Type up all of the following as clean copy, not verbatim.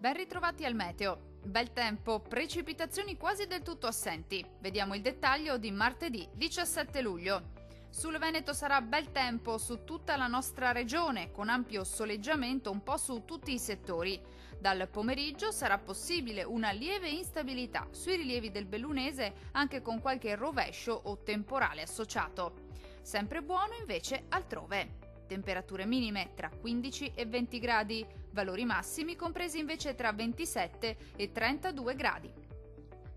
Ben ritrovati al meteo. Bel tempo, precipitazioni quasi del tutto assenti. Vediamo il dettaglio di martedì 17 luglio. Sul Veneto sarà bel tempo su tutta la nostra regione, con ampio soleggiamento un po' su tutti i settori. Dal pomeriggio sarà possibile una lieve instabilità sui rilievi del Bellunese, anche con qualche rovescio o temporale associato. Sempre buono invece altrove. Temperature minime tra 15 e 20 gradi, valori massimi compresi invece tra 27 e 32 gradi.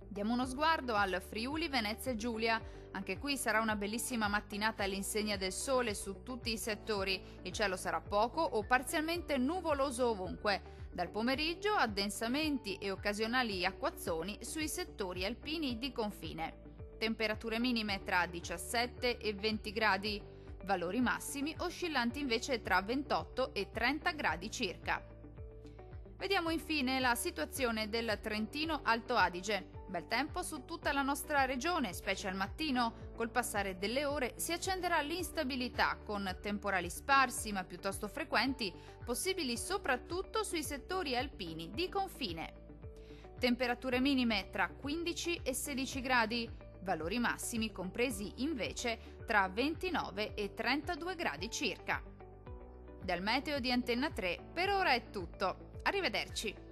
Diamo uno sguardo al Friuli Venezia Giulia. Anche qui sarà una bellissima mattinata all'insegna del sole su tutti i settori. Il cielo sarà poco o parzialmente nuvoloso ovunque. Dal pomeriggio addensamenti e occasionali acquazzoni sui settori alpini di confine. Temperature minime tra 17 e 20 gradi. Valori massimi oscillanti invece tra 28 e 30 gradi circa. Vediamo infine la situazione del Trentino Alto Adige. Bel tempo su tutta la nostra regione, specie al mattino. Col passare delle ore si accenderà l'instabilità con temporali sparsi ma piuttosto frequenti, possibili soprattutto sui settori alpini di confine. Temperature minime tra 15 e 16 gradi, valori massimi compresi invece tra 29 e 32 gradi circa. Dal meteo di Antenna 3 per ora è tutto. Arrivederci!